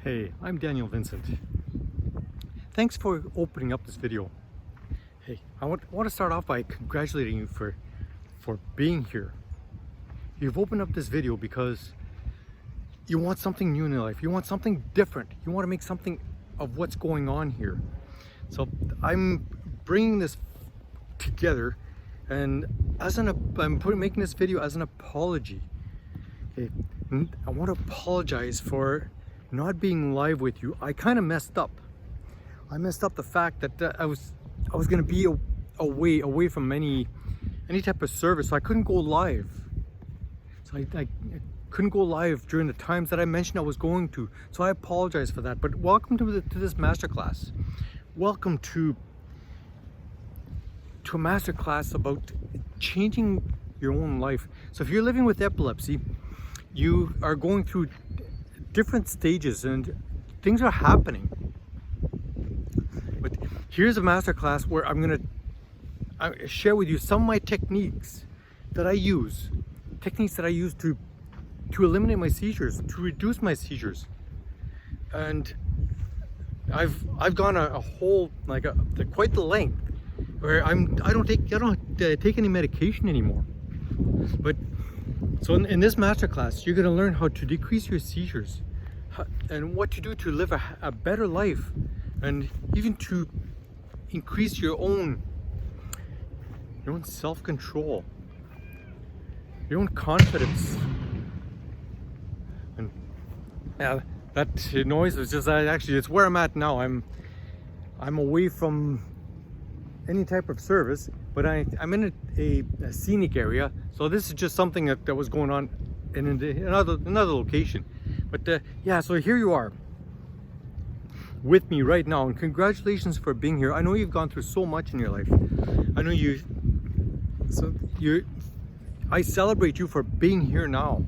Hey, I'm Daniel Vincent. Thanks for opening up this video. Hey, I want to start off by congratulating you for being here. You've opened up this video because you want something new in your life. You want something different. You want to make something of what's going on here. So I'm bringing this together, and I'm making this video as an apology. Okay, I want to apologize for not being live with you. I kind of messed up. I messed up the fact that I was going to be away from any type of service, so I couldn't go live. So I couldn't go live during the times that I mentioned I was going to. So I apologize for that. But welcome to this masterclass. Welcome to a masterclass about changing your own life. So if you're living with epilepsy, you are going through different stages and things are happening. But here's a masterclass where I'm going to share with you some of my techniques that I use to eliminate my seizures, to reduce my seizures. And I've gone a whole quite the length where I don't take any medication anymore. But so in this masterclass, you're going to learn how to decrease your seizures and what to do to live a better life, and even to increase your own self-control, your own confidence. And yeah, that noise was just it's where I'm at now. I'm away from any type of service, but I'm in a scenic area, so this is just something that was going on in another location. But yeah, so here you are with me right now, and congratulations for being here. I know you've gone through so much in your life. I celebrate you for being here now.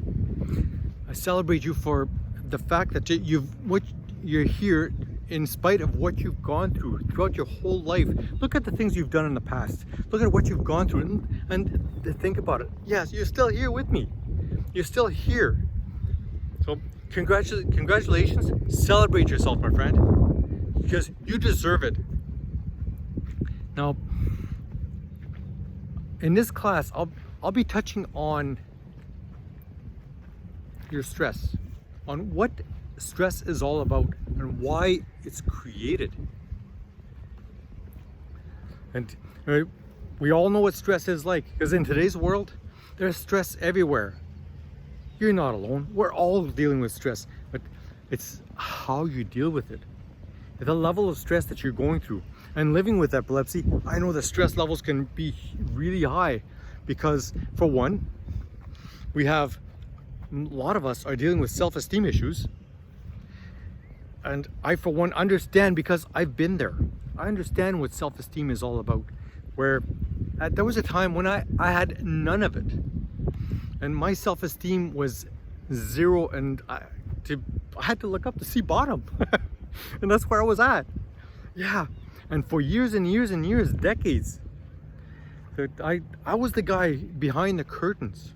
I celebrate you for the fact that you're here in spite of what you've gone through throughout your whole life. Look at the things you've done in the past. Look at what you've gone through, and think about it. Yes, you're still here with me. You're still here. So congratulations. Celebrate yourself, my friend, because you deserve it. Now, in this class, I'll be touching on your stress, on what stress is all about and why it's created. And we all know what stress is like, because in today's world, there's stress everywhere. You're not alone. We're all dealing with stress, but it's how you deal with it. The level of stress that you're going through. And living with epilepsy, I know the stress levels can be really high, because for one, a lot of us are dealing with self-esteem issues. And I, for one, understand, because I've been there. I understand what self-esteem is all about, where there was a time when I had none of it. And my self-esteem was zero, and I had to look up to see bottom. And that's where I was at. Yeah. And for years and years and years, decades, I was the guy behind the curtains,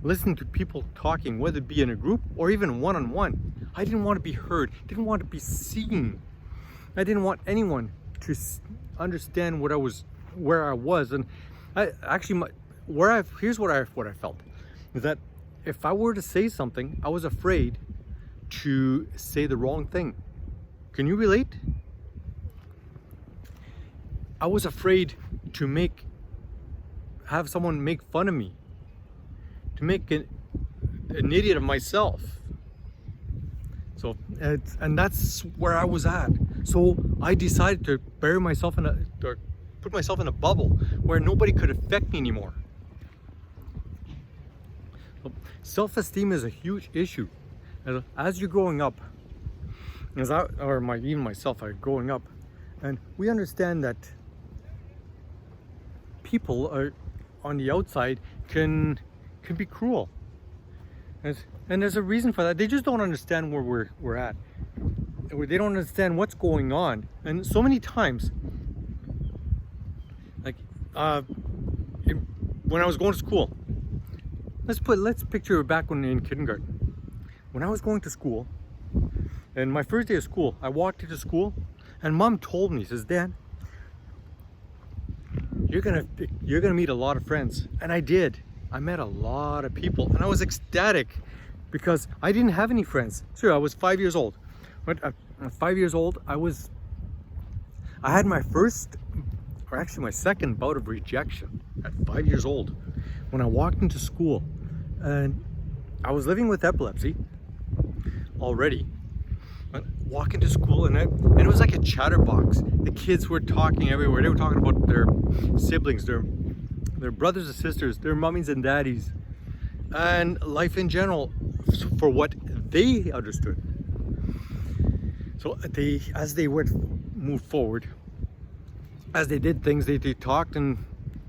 listening to people talking, whether it be in a group or even one-on-one. I didn't want to be heard, didn't want to be seen. I didn't want anyone to understand where I was. And here's what I felt, is that if I were to say something, I was afraid to say the wrong thing. Can you relate? I was afraid to have someone make fun of me, to make an idiot of myself. So, and that's where I was at. So I decided to put myself in a bubble where nobody could affect me anymore. Self-esteem is a huge issue. As you're growing up, even myself, I'm growing up, and we understand that people are on the outside can be cruel, and there's a reason for that. They just don't understand where we're at. They don't understand what's going on. And so many times, when I was going to school, let's picture back when in kindergarten. When I was going to school, And my first day of school, I walked into school and mom told me, says, Dan, you're gonna meet a lot of friends. And I did. I met a lot of people and I was ecstatic because I didn't have any friends. Sure, I was 5 years old. But at 5 years old, I had my first, or actually my second bout of rejection at 5 years old when I walked into school. And I was living with epilepsy already. I walk into school and it was like a chatterbox. The kids were talking everywhere. They were talking about their siblings, their brothers and sisters, their mummies and daddies, and life in general for what they understood. So as they would move forward, as they did things, they talked, and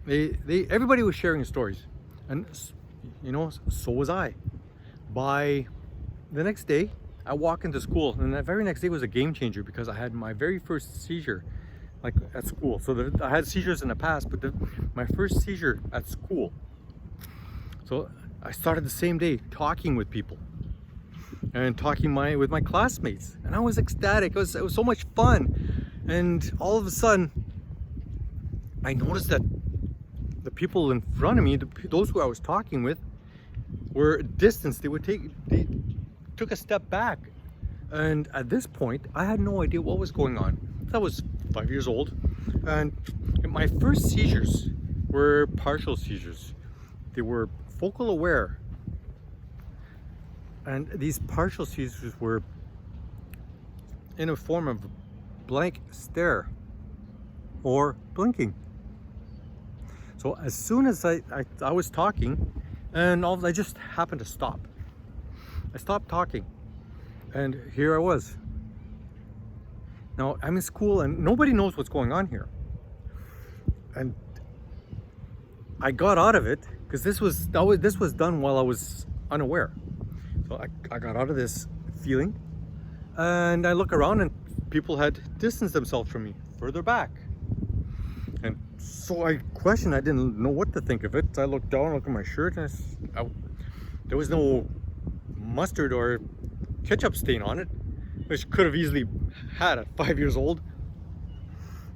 everybody was sharing stories, and you know, so was I. By the next day, I walk into school, and that very next day was a game changer because I had my very first seizure, like at school. So I had seizures in the past, but my first seizure at school. So I started the same day talking with people and talking with my classmates, and I was ecstatic. It was so much fun. And all of a sudden, I noticed that the people in front of me, those who I was talking with, were distanced. They took a step back. And at this point, I had no idea what was going on. I was 5 years old, and my first seizures were partial seizures. They were focal aware. And these partial seizures were in a form of blank stare or blinking. So as soon as I was talking, and I just happened to stop. I stopped talking, and here I was. Now I'm in school and nobody knows what's going on here. And I got out of it because this was done while I was unaware. So I got out of this feeling, and I look around and people had distanced themselves from me further back. And so I questioned, I didn't know what to think of it. I looked down, looked at my shirt, and there was no mustard or ketchup stain on it, which could have easily had at 5 years old.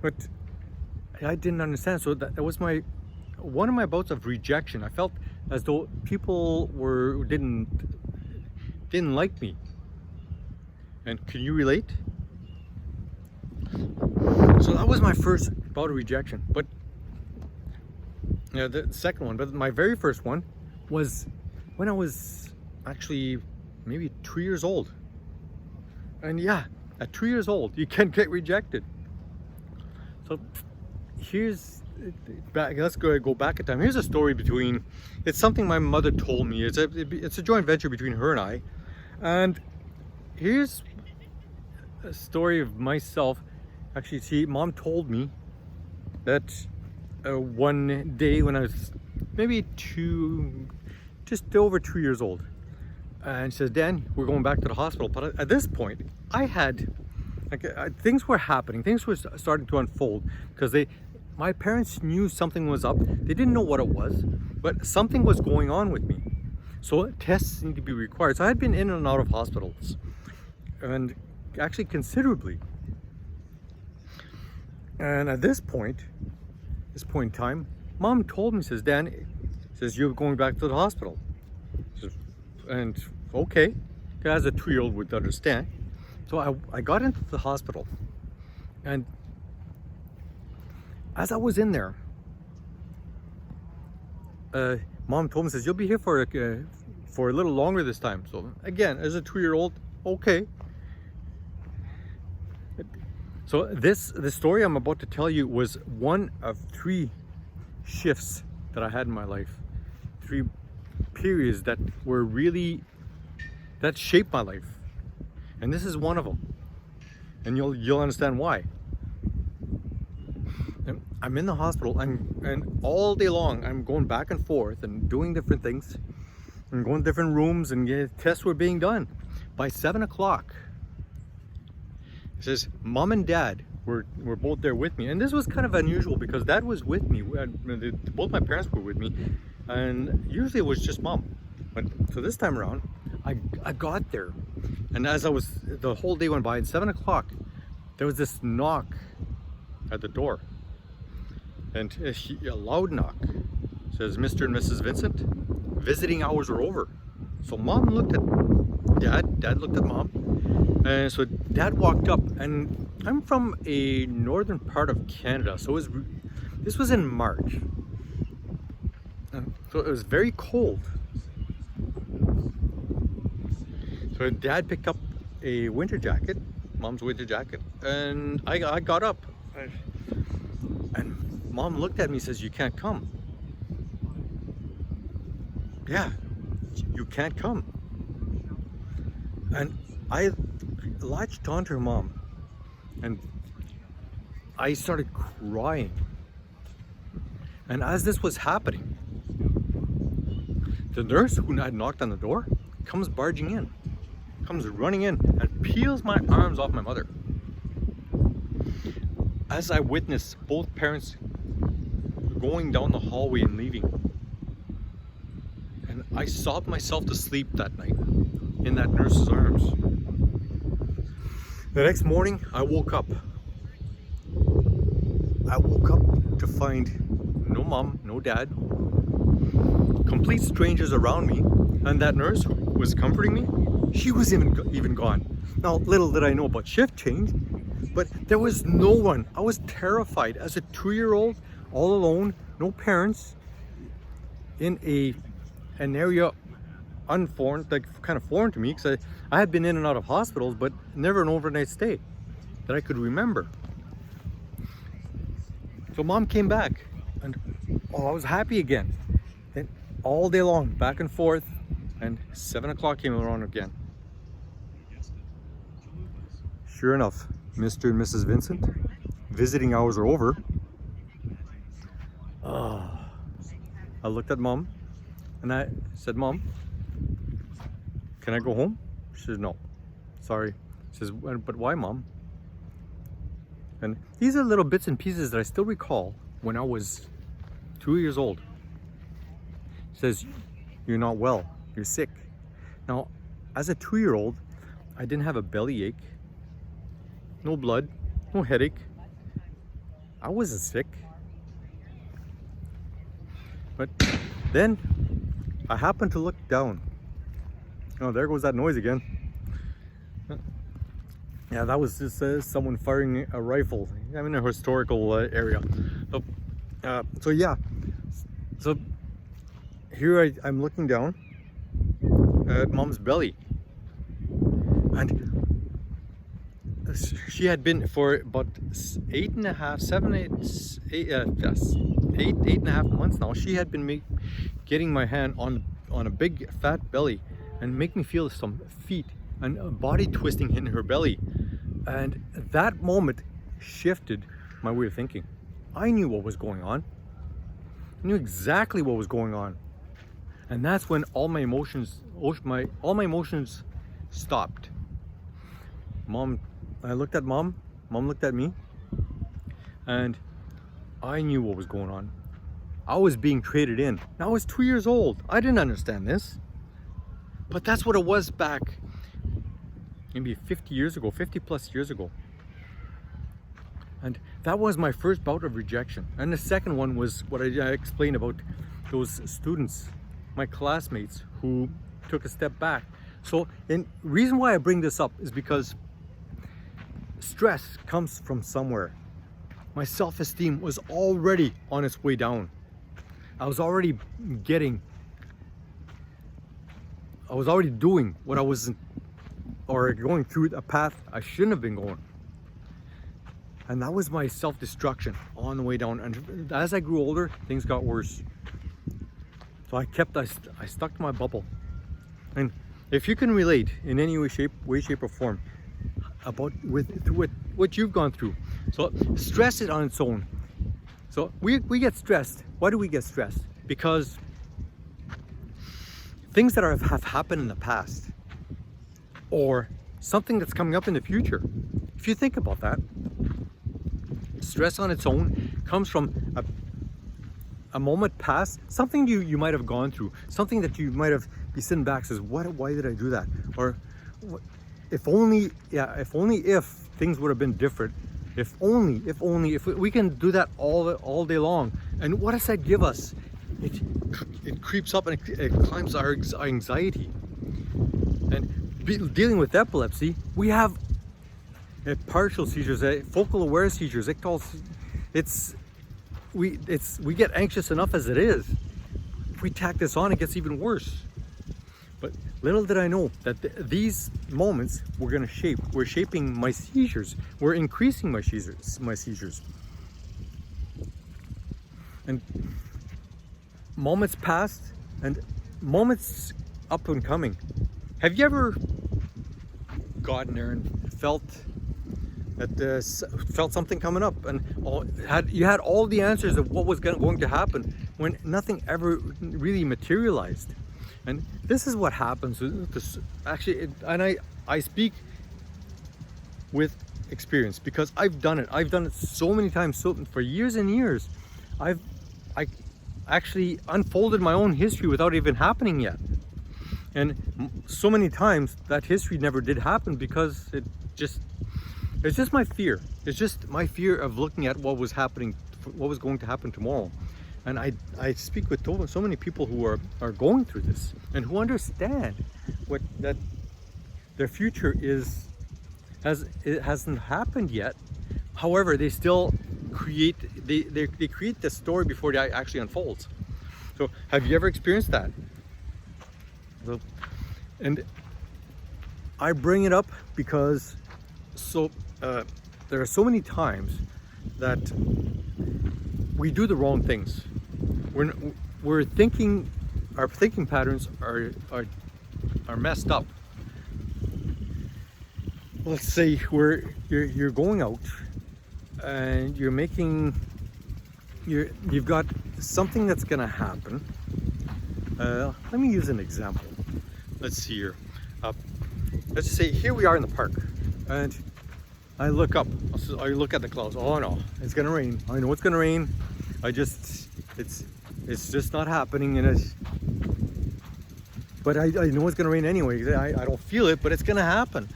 But I didn't understand. So that was one of my bouts of rejection. I felt as though people didn't like me. And can you relate? So that was my first bout of rejection. But the second one, but my very first one was when I was actually maybe 2 years old. And yeah, at 2 years old, you can get rejected. So let's go back in time. Here's a story it's something my mother told me. It's a joint venture between her and I. And here's a story of myself. Actually, see, mom told me that one day when I was maybe just over 2 years old, and she says, Dan, we're going back to the hospital. But at this point, things were happening. Things were starting to unfold because my parents knew something was up. They didn't know what it was, but something was going on with me. So tests need to be required. So I had been in and out of hospitals, and actually considerably. And at this point in time, mom told me, says, Dan, says, you're going back to the hospital. And okay, as a 2-year-old would understand. So I got into the hospital, and as I was in there, mom told me, says, you'll be here for a little longer this time. So again, as a 2-year-old, okay. So the story I'm about to tell you was one of 3 shifts that I had in my life. 3 periods that shaped my life. And this is one of them. And you'll understand why. And I'm in the hospital, and all day long I'm going back and forth and doing different things and going to different rooms, and tests were being done. By 7 o'clock, it says mom and dad were both there with me. And this was kind of unusual because dad was with me. Both my parents were with me, and usually it was just mom. But so this time around, I got there, and as the whole day went by, at 7 o'clock, there was this knock at the door, and a loud knock. It says, "Mr. and Mrs. Vincent, visiting hours are over." So Mom looked at Dad looked at Mom, and so Dad walked up, and I'm from a northern part of Canada, so this was in March, so it was very cold. So Dad picked up a winter jacket, Mom's winter jacket, and I got up, and Mom looked at me and says, "You can't come." Yeah, you can't come. And I latched onto her, Mom, and I started crying. And as this was happening, the nurse who had knocked on the door comes barging in, comes running in, and peels my arms off my mother. As I witnessed both parents going down the hallway and leaving. And I sobbed myself to sleep that night in that nurse's arms. The next morning, I woke up. To find no Mom, no Dad, complete strangers around me, and that nurse who was comforting me, she was even gone. Now, little did I know about shift change, but there was no one. I was terrified as a 2-year-old, all alone, no parents, in an area unformed, like kind of foreign to me, because I had been in and out of hospitals, but never an overnight stay that I could remember. So Mom came back, and I was happy again. Then all day long, back and forth, and 7 o'clock came around again. Sure enough, Mr. and Mrs. Vincent, visiting hours are over. I looked at Mom, and I said, "Mom, can I go home?" She says, "No, sorry." She says, "But why, Mom?" And these are little bits and pieces that I still recall when I was 2 years old. She says, "You're not well, you're sick." Now, as a 2-year-old, I didn't have a bellyache, no blood, no headache. I wasn't sick. But then I happened to look down. Oh, there goes that noise again. Yeah, that was just someone firing a rifle. I'm in a historical area. So yeah, so here I'm looking down at Mom's belly, and she had been for about 8.5 months now. She had been getting my hand on a big fat belly and make me feel some feet and a body twisting in her belly. And that moment shifted my way of thinking. I knew what was going on. I knew exactly what was going on. And that's when all my emotions stopped. I looked at Mom looked at me, and I knew what was going on. I was being traded in. Now I was 2 years old. I didn't understand this. But that's what it was back maybe 50 plus years ago. And that was my first bout of rejection. And the second one was what I explained about those students, my classmates, who took a step back. So, and reason why I bring this up is because stress comes from somewhere. My self-esteem was already on its way down. I was already doing what I wasn't, or going through a path I shouldn't have been going. And that was my self-destruction on the way down. And as I grew older, things got worse. So I stuck to my bubble. And if you can relate in any way, shape or form through what you've gone through. So stress is on its own. So we get stressed. Why do we get stressed? Because things that have happened in the past, or something that's coming up in the future. If you think about that, stress on its own comes from a moment past, something you might have gone through, something that you might have be sitting back, says, why did I do that? Or if only, if things would have been different. If we can do that all day long. And what does that give us? It creeps up and it climbs our anxiety. And dealing with epilepsy, we have partial seizures, focal aware seizures. We get anxious enough as it is. If we tack this on, it gets even worse. But little did I know that these moments we're shaping my seizures. We're increasing my seizures. And moments passed and moments up and coming. Have you ever gotten there and felt something coming up, and you had all the answers of what was going to happen when nothing ever really materialized? And this is what happens with this, actually, and I speak with experience because I've done it so many times. So for years and years, I actually unfolded my own history without even happening yet. And so many times that history never did happen because it's just my fear. It's just my fear of looking at what was going to happen tomorrow. And I speak with so many people who are going through this and who understand that their future it hasn't happened yet. However, they still create the story before it actually unfolds. So have you ever experienced that? And I bring it up because there are so many times that we do the wrong things. Our thinking patterns are messed up. Let's say you're going out and you've got something that's gonna happen. Let me use an example. Let's see here. Let's just say here we are in the park, and I look up. I look at the clouds. Oh no, it's gonna rain. I know it's gonna rain. It's just not happening, but I know it's gonna rain anyway. I don't feel it, but it's gonna happen.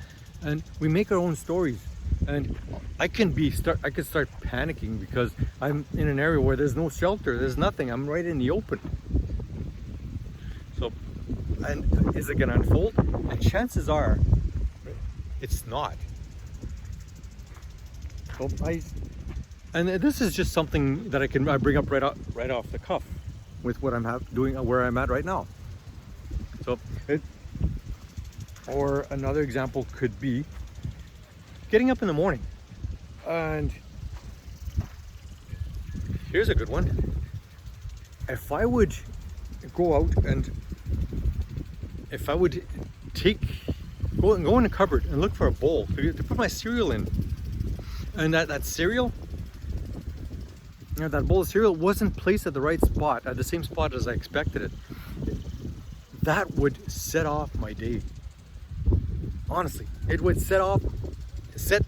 And we make our own stories. And I could start panicking because I'm in an area where there's no shelter. There's nothing. I'm right in the open. So, and is it gonna unfold? And chances are, it's not. So and this is just something that I bring up right off the cuff with what I'm doing, where I'm at right now. So, or another example could be getting up in the morning. And here's a good one. If I would go out and if I would go in the cupboard and look for a bowl to put my cereal in, and that cereal, that bowl of cereal wasn't placed at the right spot, at the same spot as I expected it, that would set off my day. Honestly, it would set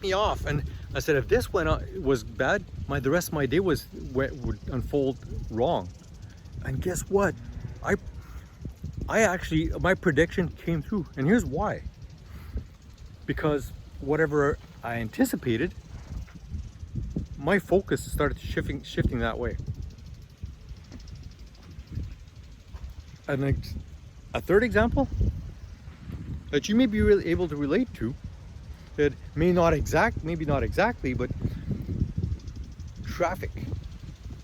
me off. And I said, if this was bad, the rest of my day would unfold wrong. And guess what? My prediction came through, and here's why. Because whatever I anticipated, my focus started shifting that way. And a third example that you may be really able to relate to, that maybe not exactly, but traffic.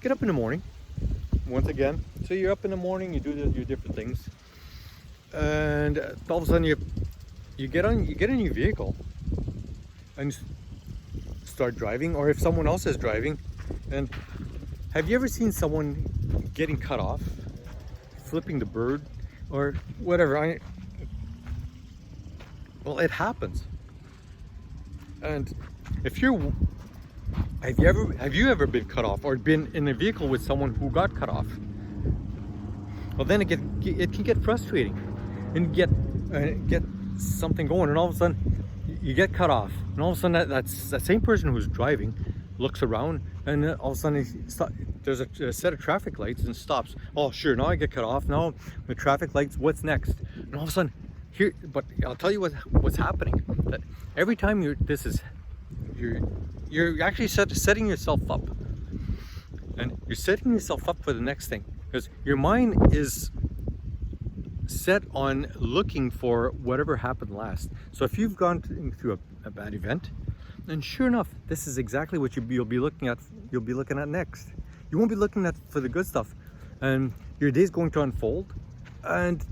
Get up in the morning, once again. So you're up in the morning, you do your different things, and all of a sudden you get in your vehicle and start driving, or if someone else is driving. And have you ever seen someone getting cut off, flipping the bird, or whatever? Well, it happens. And have you ever been cut off or been in a vehicle with someone who got cut off? Well, then it can get frustrating, and get something going, and all of a sudden you get cut off, and all of a sudden that same person who's driving looks around, and all of a sudden there's a set of traffic lights and stops. Oh sure, now I get cut off. Now the traffic lights, what's next? And all of a sudden, here, but I'll tell you what's happening. That every time you're actually setting yourself up, and you're setting yourself up for the next thing, because your mind is set on looking for whatever happened last. So if you've gone through a bad event, then sure enough, this is exactly what you'll be looking at. You'll be looking at next. You won't be looking at for the good stuff, and your day's going to unfold, and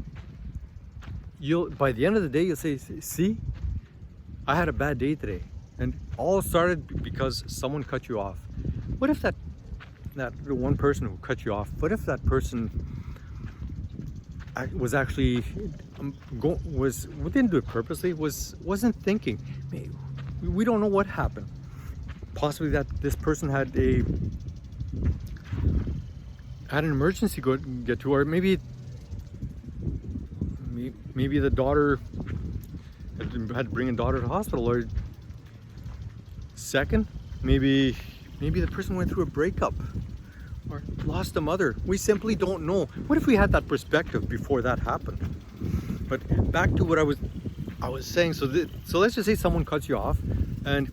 by the end of the day, you'll say, "See, I had a bad day today, and all started because someone cut you off." What if that one person who cut you off? What if that person was actually we didn't do it purposely, wasn't thinking? We don't know what happened. Possibly that this person had an emergency get to, or maybe the daughter had to bring a daughter to the hospital, or second, maybe the person went through a breakup or lost a mother. We simply don't know. What if we had that perspective before that happened? But back to what I was saying. So let's just say someone cuts you off, and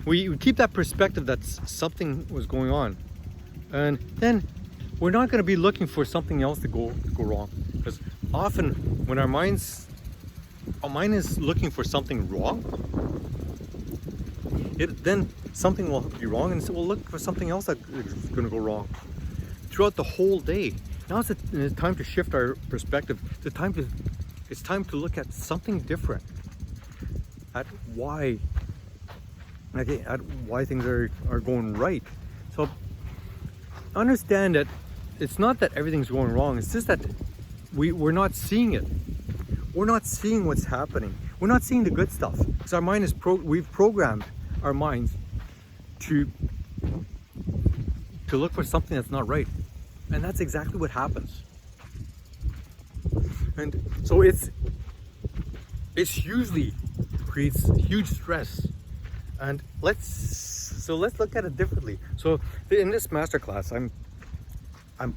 we keep that perspective that something was going on, and then we're not going to be looking for something else to go wrong. Because often when our mind is looking for something wrong, then something will be wrong, and so we'll look for something else that is going to go wrong throughout the whole day. Now it's time to shift our perspective. It's time to look at something different, at why things are going right. So understand that it's not that everything's going wrong. It's just that we're not seeing it. We're not seeing what's happening. We're not seeing the good stuff, because our mind we've programmed our minds to look for something that's not right, and that's exactly what happens. And so it's usually creates huge stress. And let's look at it differently. So in this masterclass, I'm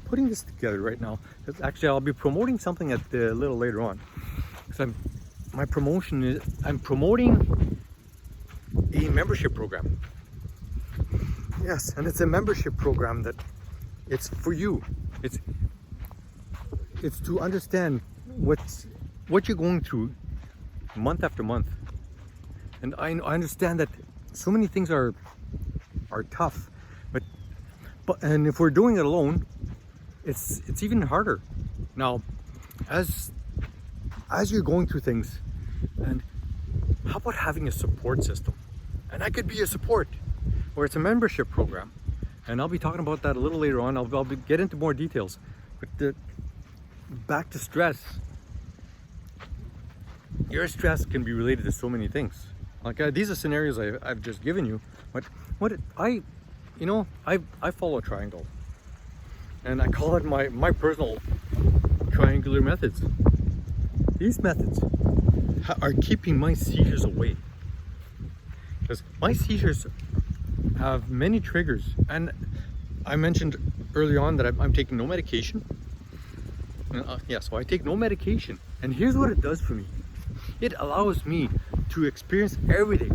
putting this together right now. Actually, I'll be promoting something a little later on. Because I'm promoting a membership program. Yes, and it's a membership program that it's for you. It's to understand what you're going through month after month. And I understand that so many things are tough, but if we're doing it alone, it's even harder. Now, as you're going through things, and how about having a support system? And that could be a support, or it's a membership program, and I'll be talking about that a little later on. I'll get into more details. But back to stress. Your stress can be related to so many things. Like these are scenarios I've just given you, but I follow a triangle, and I call it my personal triangular methods. These methods are keeping my seizures away, because my seizures have many triggers, and I mentioned early on that I'm taking no medication. So I take no medication, and here's what it does for me. It allows me to experience everything.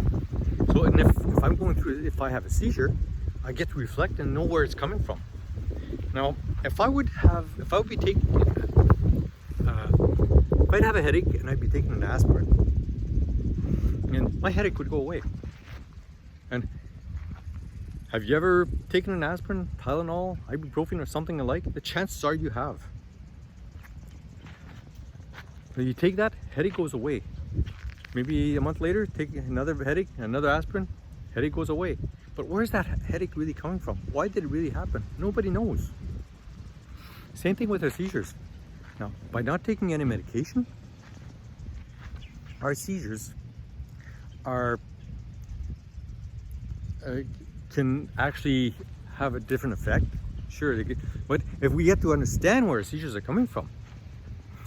So, and if I have a seizure, I get to reflect and know where it's coming from. Now, if I'd have a headache and I'd be taking an aspirin, and my headache would go away. And have you ever taken an aspirin, Tylenol, ibuprofen, or something alike? The chances are you have. When you take that, headache goes away. Maybe a month later, take another headache, another aspirin, headache goes away. But where's that headache really coming from? Why did it really happen? Nobody knows. Same thing with our seizures. Now, by not taking any medication, our seizures can actually have a different effect. Sure, but if we get to understand where our seizures are coming from,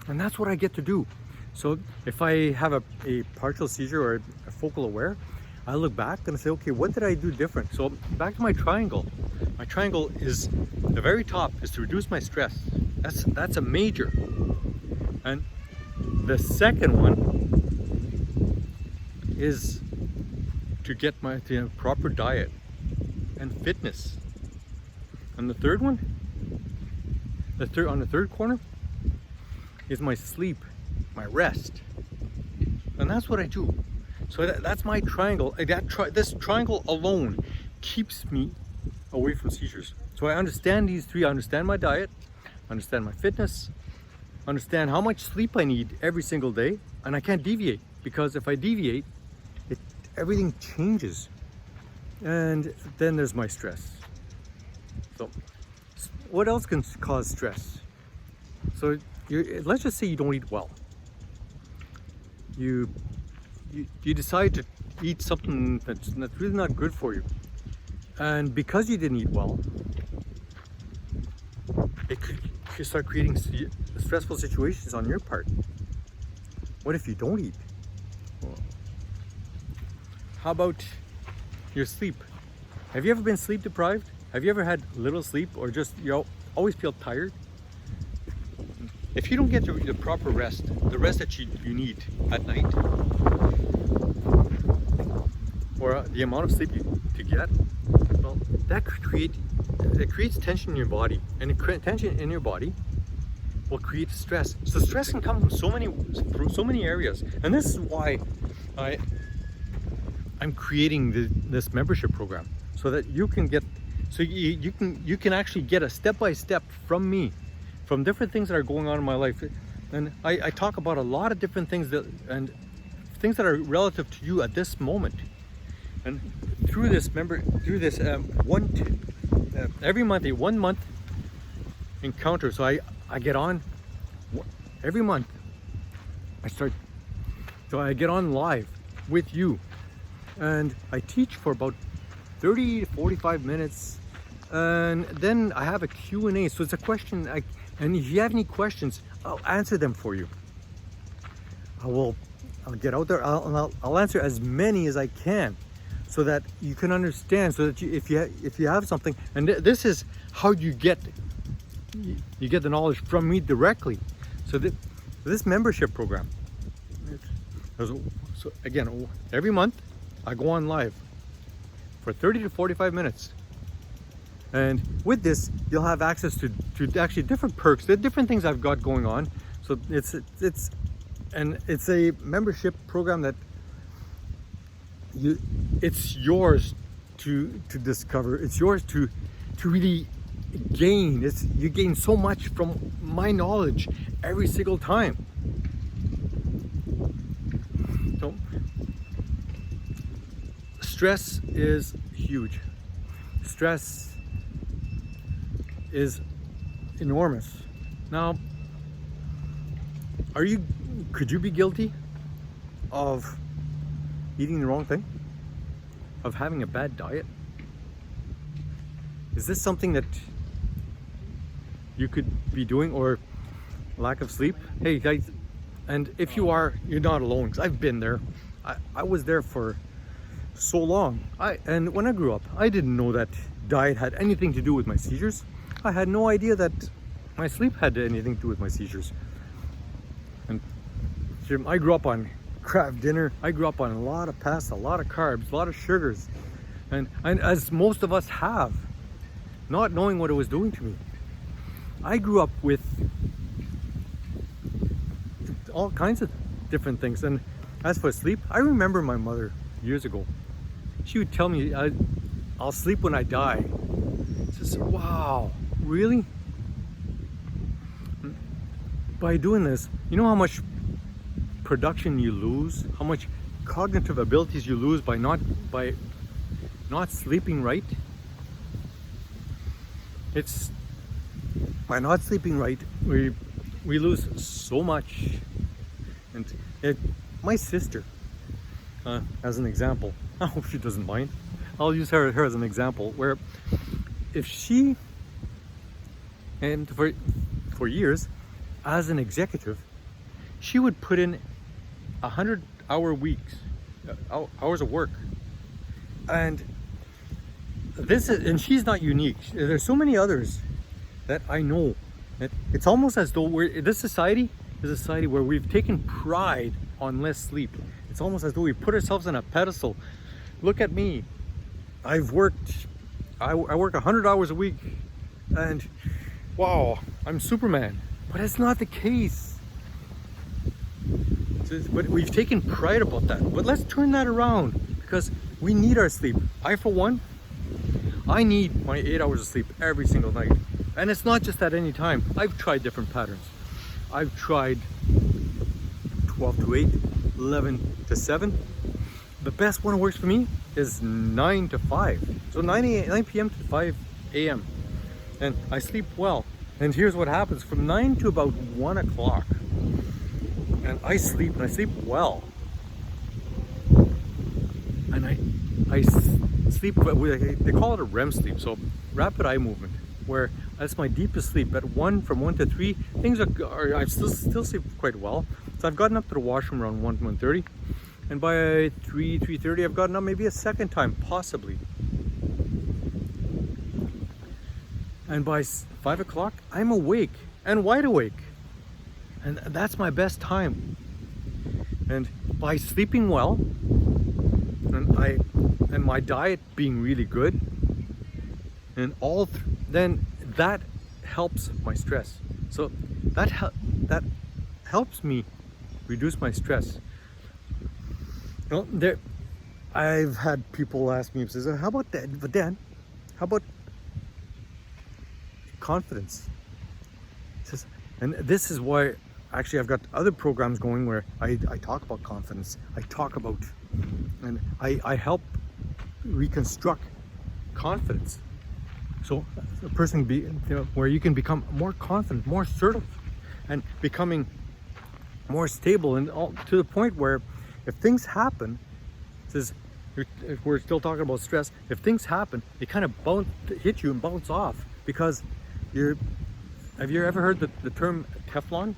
and that's what I get to do. So if I have a partial seizure or a focal aware, I look back and say, okay, what did I do different? So back to my triangle. My triangle is, the very top is to reduce my stress. That's a major. And The second one is to get my proper diet and fitness. And the third one, on the third corner, is my sleep, my rest. And that's what I do. So that's my triangle. This triangle alone keeps me away from seizures. So I understand these three. I understand my diet, understand my fitness, understand how much sleep I need every single day, and I can't deviate, because if I deviate, everything changes. And then there's my stress. So what else can cause stress? So let's just say you don't eat well. You decide to eat something that's really not good for you, and because you didn't eat well, it could start creating stressful situations on your part. What if you don't eat? Well, how about your sleep? Have you ever been sleep deprived? Have you ever had little sleep, or just always feel tired? If you don't get the proper rest, the rest that you need at night, or the amount of sleep to get, well, that creates tension in your body, and tension in your body will create stress. So stress can come from so many areas, and this is why I'm creating this membership program, so that you can get, you can actually get a step-by-step from me, from different things that are going on in my life. And I talk about a lot of different things and things that are relative to you at this moment. And through this every month, a 1 month encounter. So I get on every month. I get on live with you, and I teach for about 30 to 45 minutes, and then I have a Q&A. So it's a question, and if you have any questions, I'll answer them for you. I'll get out there, I'll answer as many as I can, so that you can understand, so that if you have something, and this is how you get the knowledge from me directly. So this membership program, so again, every month I go on live for 30 to 45 minutes. And with this, you'll have access to actually different perks, the different things I've got going on. So it's a membership program that it's yours to discover. It's yours to really gain. You gain so much from my knowledge every single time. So stress is huge. Stress is enormous. Now, could you be guilty of eating the wrong thing? Of having a bad diet? Is this something that you could be doing, or lack of sleep? Hey guys, and if you are, you're not alone, because I've been there. I was there for so long. And when I grew up, I didn't know that diet had anything to do with my seizures. I had no idea that my sleep had anything to do with my seizures. And I grew up on Kraft dinner. I grew up on a lot of pasta, a lot of carbs, a lot of sugars, and as most of us have, not knowing what it was doing to me. I grew up with all kinds of different things. And as for sleep, I remember my mother years ago, she would tell me, I'll sleep when I die. Just, wow, really? By doing this, you know how much production you lose, how much cognitive abilities you lose by not sleeping right? It's by not sleeping right, we lose so much. And my sister, as an example, I hope she doesn't mind. I'll use her as an example, where if she, and for years, as an executive, she would put in 100-hour weeks, hours of work, and she's not unique. There's so many others that I know. It's almost as though this society as a society where we've taken pride on less sleep. It's almost as though we put ourselves on a pedestal. Look at me. I work 100 hours a week and wow, I'm Superman. But it's not the case. But we've taken pride about that. But let's turn that around, because we need our sleep. I, for one, I need my 8 hours of sleep every single night. And it's not just at any time. I've tried different patterns. I've tried 12 to 8, 11 to 7. The best one that works for me is 9 to 5. So 9 p.m. to 5 a.m. And I sleep well. And here's what happens. From 9 to about 1 o'clock, and I sleep, and I sleep well. And I sleep, they call it a REM sleep, so rapid eye movement, where that's my deepest sleep. At from 1 to 3, things are I still sleep quite well. So I've gotten up to the washroom around 1:30, and by 3:30 I've gotten up maybe a second time, possibly. And by 5 o'clock I'm awake and wide awake, and that's my best time. And by sleeping well, and my diet being really good, and then that helps my stress. So that helps me reduce my stress. You know, I've had people ask me, says, "How about that? But Dan, how about confidence?" Says, and this is why actually I've got other programs going where I talk about confidence. I talk about, and I help reconstruct confidence. So a person where you can become more confident, more assertive, and becoming more stable, and to the point where if things happen, if we're still talking about stress, if things happen, they kind of hit you and bounce off, because have you ever heard the term Teflon,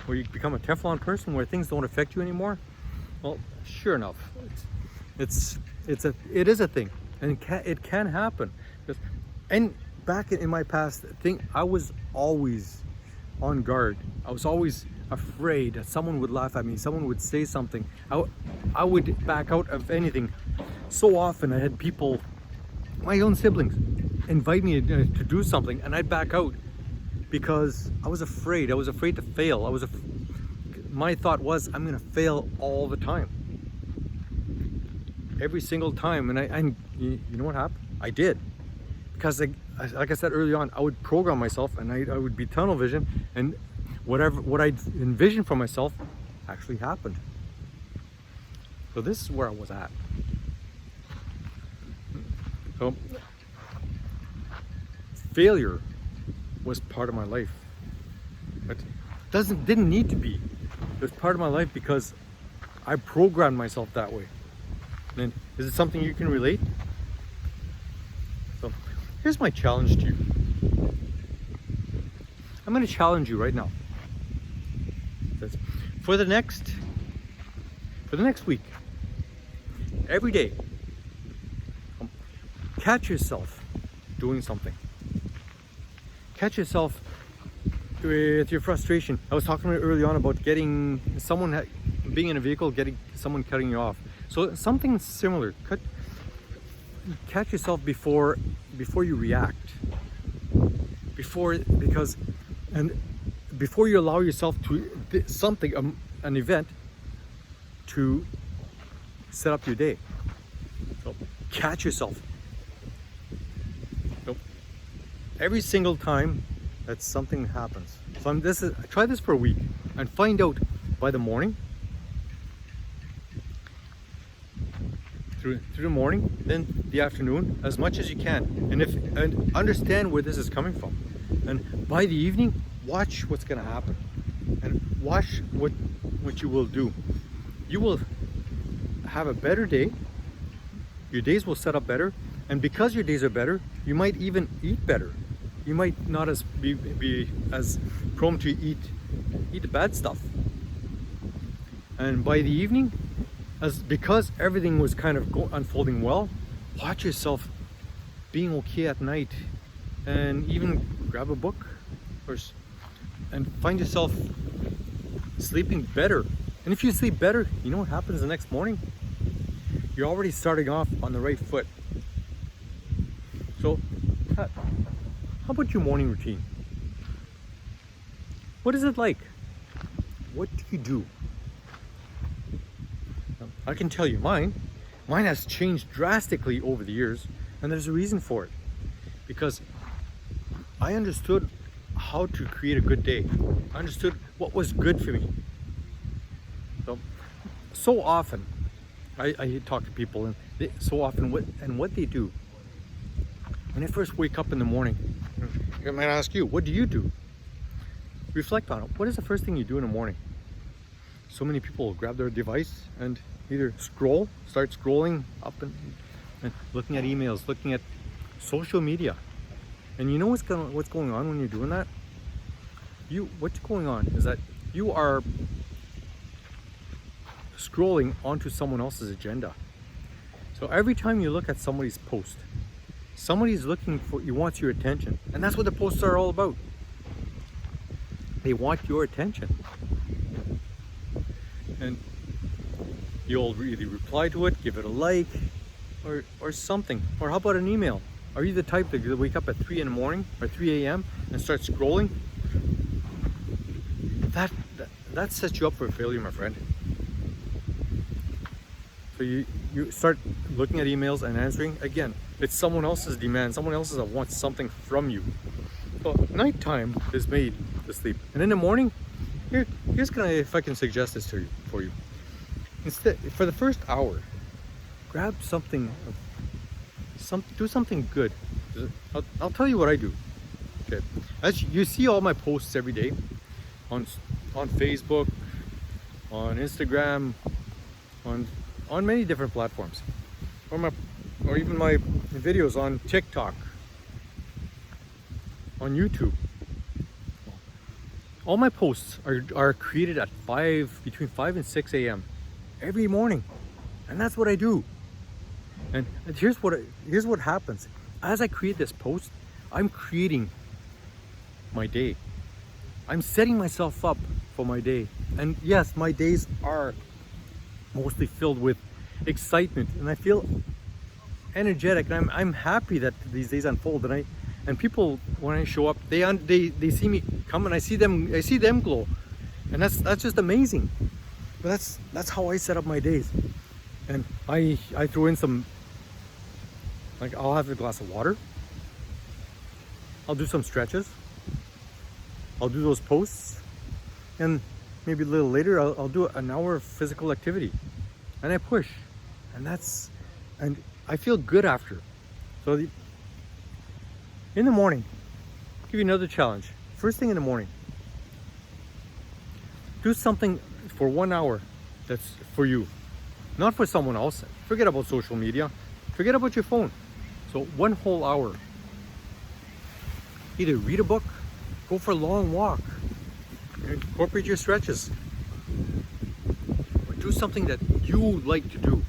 where you become a Teflon person, where things don't affect you anymore? Well, sure enough, it is a thing, and it can happen. And back in my past thing, I was always on guard. I was always afraid that someone would laugh at me, someone would say something. I would back out of anything. So often I had people, my own siblings, invite me to do something, and I'd back out because I was afraid. I was afraid to fail. My thought was, I'm gonna fail all the time, every single time. And you know what happened? I did. Because like I said early on, I would program myself, and I would be tunnel vision, and what I envisioned for myself actually happened. So this is where I was at. So failure was part of my life, but didn't need to be. It was part of my life because I programmed myself that way. And is it something you can relate? So here's my challenge to you. I'm going to challenge you right now. For the next week, every day, catch yourself doing something. Catch yourself with your frustration. I was talking early on about being in a vehicle, getting someone cutting you off. So something similar. Catch yourself before you react. Before you allow yourself to an event to set up your day. So catch yourself. So every single time that something happens. So try this for a week and find out by the morning, through the morning, then the afternoon, as much as you can, and understand where this is coming from. And by the evening, watch what's going to happen, and watch what you will do. You will have a better day. Your days will set up better, and because your days are better, you might even eat better. You might not be as prone to eat the bad stuff. And by the evening, because everything was kind of unfolding well, watch yourself being okay at night, and even grab a book and find yourself sleeping better. And if you sleep better, you know what happens the next morning? You're already starting off on the right foot. So, how about your morning routine? What is it like? What do you do? I can tell you mine. Mine has changed drastically over the years, and there's a reason for it. Because I understood how to create a good day. I understood what was good for me. So often, I talk to people, and what they do. When I first wake up in the morning, I might ask you, what do you do? Reflect on it. What is the first thing you do in the morning? So many people grab their device and either start scrolling up and looking at emails, looking at social media. And you know what's going on when you're doing that? What's going on is that you are scrolling onto someone else's agenda. So every time you look at somebody's post, somebody's wants your attention. And that's what the posts are all about. They want your attention. And you'll either reply to it, give it a like, or something. Or how about an email? Are you the type that wake up at 3 in the morning or 3 a.m. and start scrolling? That sets you up for failure, my friend. So you start looking at emails and answering. Again, it's someone else's demand, someone else's that wants something from you. So nighttime is made to sleep. And in the morning, here's if I can suggest this for you. Instead, for the first hour, grab something, do something good. I'll tell you what I do. Okay, as you see all my posts every day on Facebook, on Instagram, on many different platforms, or even my videos on TikTok, on YouTube. All my posts are created at between 5 and 6 a.m. every morning, and that's what I do. And here's what happens. As I create this post, I'm creating my day. I'm setting myself up for my day. And yes, my days are mostly filled with excitement, and I feel energetic, and I'm happy that these days unfold. And people, when I show up, they see me come, and I see them glow, and that's just amazing. But that's how I set up my days. And I throw in some, like, I'll have a glass of water, I'll do some stretches, I'll do those posts, and maybe a little later I'll do an hour of physical activity, and I push, and I feel good after. So in the morning, I'll give you another challenge. First thing in the morning, do something for 1 hour that's for you, not for someone else. Forget about social media, forget about your phone. So 1 whole hour. Either read a book, go for a long walk, incorporate your stretches, or do something that you like to do.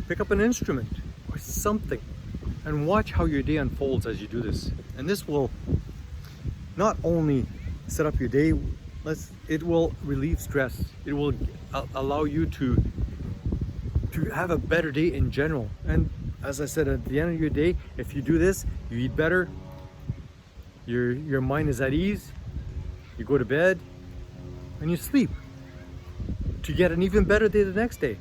Pick up an instrument or something, and watch how your day unfolds as you do this. And this will not only set up your day, it will relieve stress. It will allow you to have a better day in general. And as I said, at the end of your day, if you do this, you eat better, your mind is at ease, you go to bed, and you sleep to get an even better day the next day.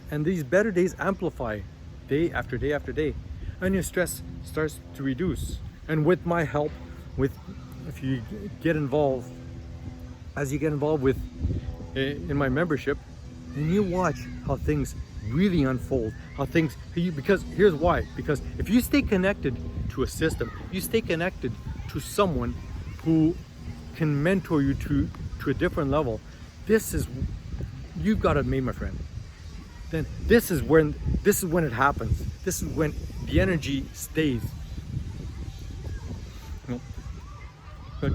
And these better days amplify day after day after day, and your stress starts to reduce. And with my help, if you get involved, as you get involved with in my membership, and you watch how things really unfold, because here's why. Because if you stay connected to a system, you stay connected to someone who can mentor you to a different level, you've got it made, my friend. Then this is when it happens. This is when the energy stays. So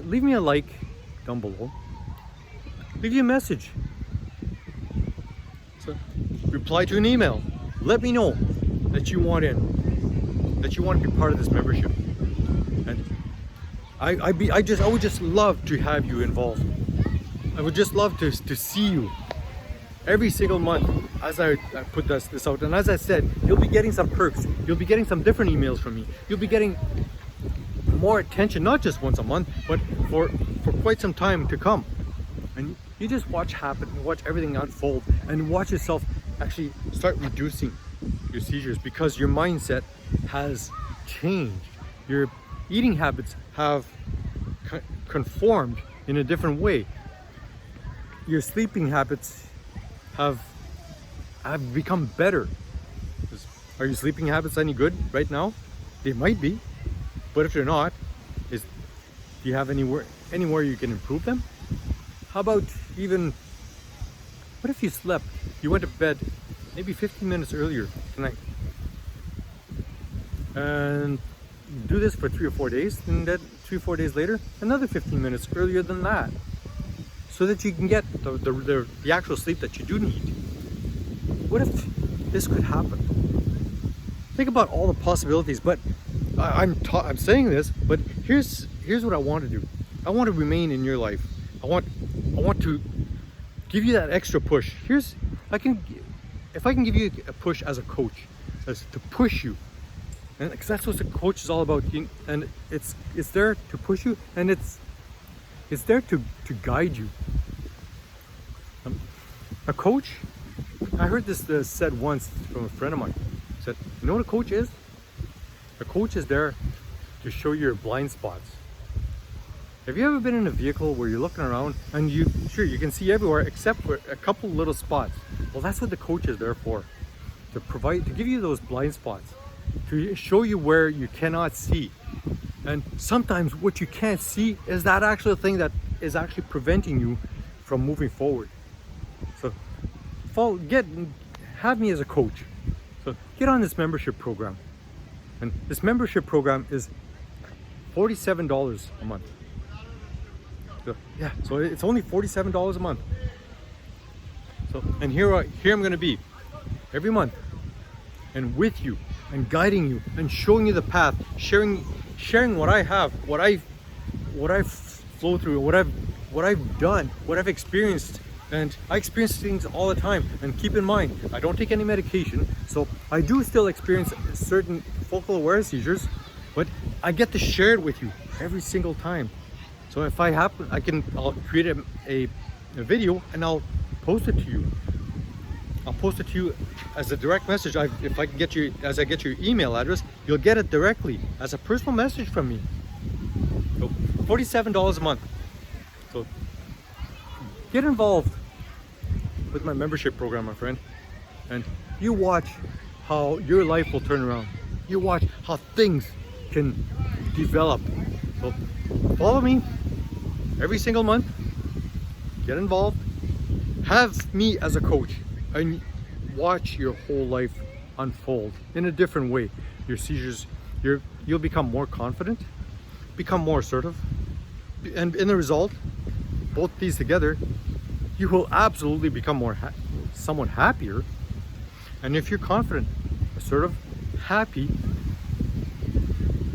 leave me a like down below. Leave you a message. So reply to an email. Let me know that you want to be part of this membership. And I would just love to have you involved. I would just love to see you every single month as I put this out. And as I said, you'll be getting some perks. You'll be getting some different emails from me. You'll be getting more attention, not just once a month, but for quite some time to come. And you just watch everything unfold, and watch yourself actually start reducing your seizures, because your mindset has changed. Your eating habits have conformed in a different way. Your sleeping habits have become better. Are your sleeping habits any good right now? They might be, but if they're not, do you have anywhere you can improve them? How about what if you went to bed maybe 15 minutes earlier tonight, and do this for 3 or 4 days, and then 3 or 4 days later, another 15 minutes earlier than that, so that you can get the actual sleep that you do need. What if this could happen? Think about all the possibilities. But I'm saying this, but here's what I want to do. I want to remain in your life. I want to give you that extra push. If I can give you a push as a coach, as to push you, and because that's what the coach is all about. And it's there to push you, and it's there to guide you. A coach, I heard this said once from a friend of mine. He said, you know what a coach is? A coach is there to show your blind spots. Have you ever been in a vehicle where you're looking around and you can see everywhere except for a couple little spots? Well, that's what the coach is there for. To give you those blind spots, to show you where you cannot see. And sometimes what you can't see is that actual thing that is actually preventing you from moving forward. So have me as a coach. So get on this membership program. And this membership program is $47 a month. So it's only $47 a month. So, and here I'm going to be every month, and with you, and guiding you, and showing you the path, sharing what I have, what I've flowed through, what I've done, what I've experienced. And I experience things all the time. And keep in mind, I don't take any medication, so I do still experience certain focal awareness seizures, but I get to share it with you every single time. So if I'll create a video and I'll post it to you. I'll post it to you as a direct message. If I can get your email address, you'll get it directly as a personal message from me. So $47 a month. So get involved with my membership program, my friend, and you watch how your life will turn around. You watch how things can develop. So follow me every single month. Get involved. Have me as a coach, and watch your whole life unfold in a different way. Your seizures, you'll become more confident, become more assertive, and in the result, both these together, you will absolutely become somewhat happier. And if you're confident, assertive, happy,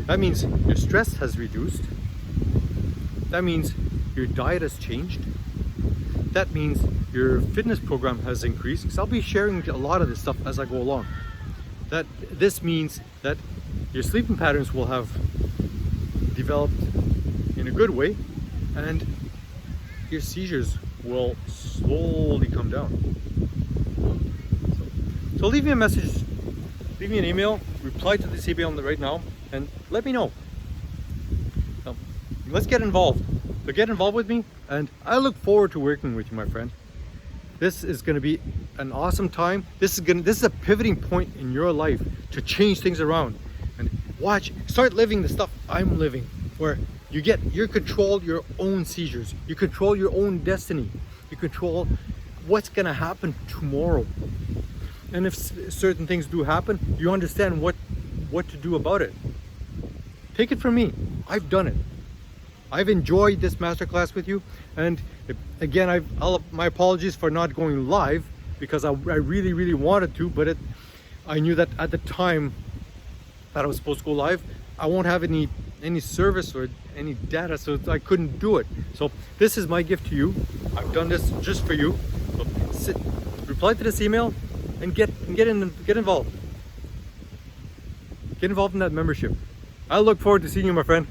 that means your stress has reduced. That means your diet has changed. That means your fitness program has increased, because I'll be sharing a lot of this stuff as I go along. This means that your sleeping patterns will have developed in a good way, and your seizures will slowly come down. So leave me a message, leave me an email, reply to this email right now, and let me know. So, let's get involved. So get involved with me, and I look forward to working with you, my friend. This is going to be an awesome time. This is a pivoting point in your life to change things around, and start living the stuff I'm living, where you control your own seizures, you control your own destiny, you control what's going to happen tomorrow. And if certain things do happen, you understand what to do about it. Take it from me, I've done it. I've enjoyed this masterclass with you, and again, my apologies for not going live, because I really wanted to, but I knew that at the time that I was supposed to go live, I won't have any service or any data, so I couldn't do it. So this is my gift to you. I've done this just for you. So reply to this email and get involved. Get involved in that membership. I look forward to seeing you, my friend.